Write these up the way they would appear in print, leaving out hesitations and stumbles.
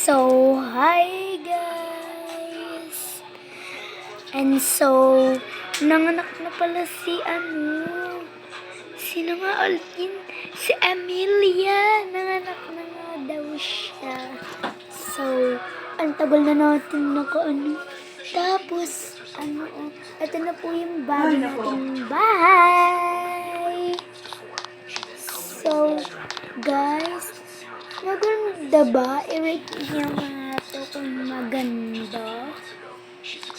So, hi guys! And so, nanganak na pala sino nga ulit yun? Si Amelia! Nanganak na nga daw siya. So, ang tagal na natin Tapos, ito na po yung bago nating bahay. So, guys, maganda ba? I-rate niyo nga ito kung maganda.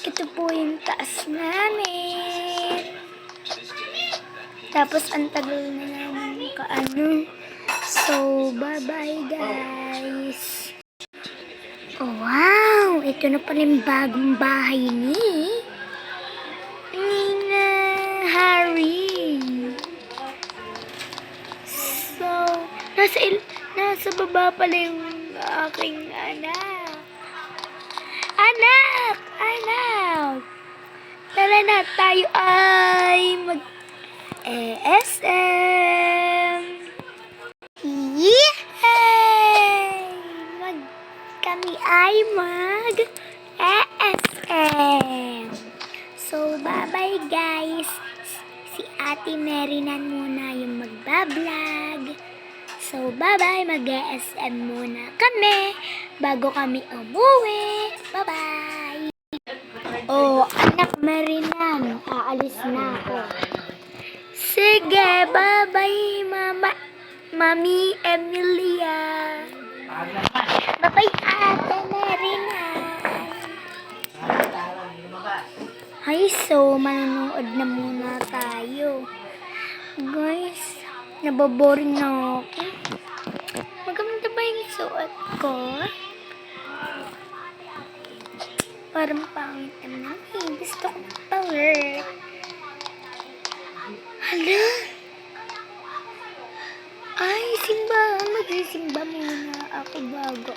Ito po yung taas namin. Tapos, ang tagal na namin So, bye-bye guys. Oh, wow! Ito na pala yung bagong bahay ni Nina Harry. So, nasa baba pala yung aking anak. Anak! Tara na, tayo ay mag-ESM. Yay! Kami ay mag-ESM. So, bye-bye guys. Si Ate Merinan muna yung magbablog. So, bye-bye. Mag-ESM muna kami bago kami umuwi. Bye-bye. Oh, anak Merinan, aalis na ako. Sige, bye-bye, Mami Emilia. Bye-bye, Ate Merinan. Ay, so, manonood na muna tayo. Guys, naboboring na ako. Maganda ba yung suot ko? Parang pangit naman eh. Gusto ko mag-power. Hala? Ay, simbahan. Magsisimba muna ako bago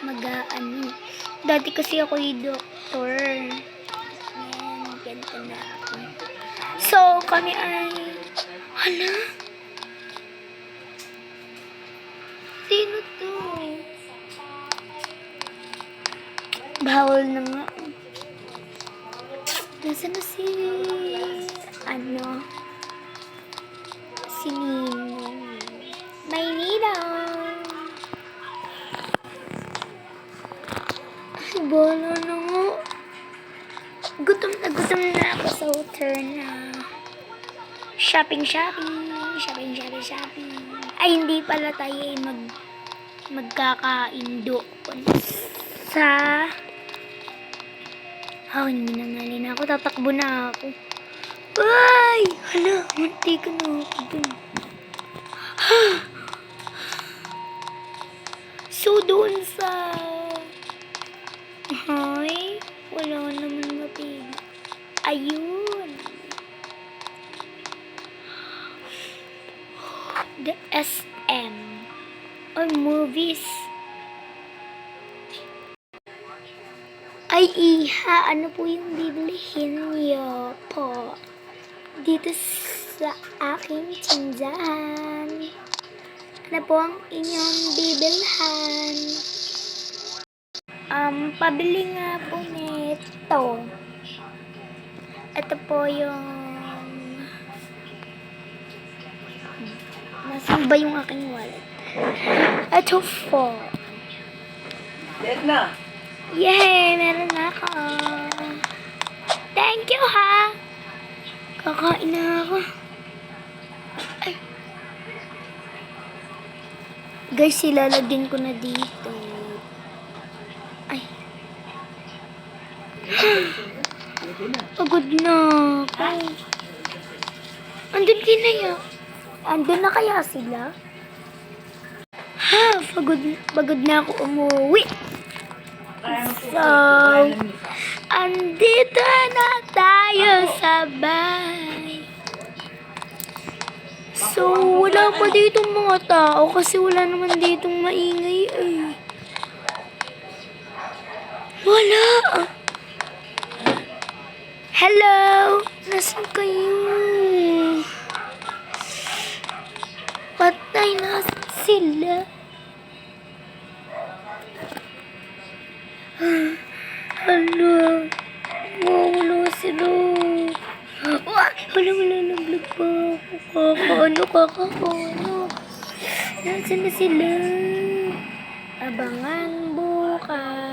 mag-aani. Dati kasi ako yung doktor. Ayan, ganito na ako. So, kami ay... Hala? Sino to? Bawal na nga. Nasaan na si Ninong. May Ninong. Ay, bala na nga. Gutom na ako. So, turn na. Shopping. Ay, hindi pala tayo magkakain doon sa... hindi nangalin ako. Tatakbo na ako. Ay! Hala, munti ka na ako dun. So, doon sa... wala naman mapili. Ayun. The SM. Or movies. Ay, iha, ano po yung bibilihin niyo po dito sa aking tindahan? Ano po ang inyong bibilhan? Pabili nga po nito. Ito po yung... Nasaan ba yung aking wallet? Ito po. Dead na. Yay! Meron na ako. Thank you, ha! Kakain na ako. Ay. Guys, ilalagyan ko na dito. Ay. Pagod na ako. Andun na kaya sila? Pagod na ako umuwi. So, andito na tayo sa bahay. So, wala pa ditong mga tao kasi wala naman ditong maingay eh. Wala. Hello? Nasaan kayo? Patay na sila. Ala. Wala sila. Wala, nag-vlog pa ako. Nasaan na sila? Abangan bukas.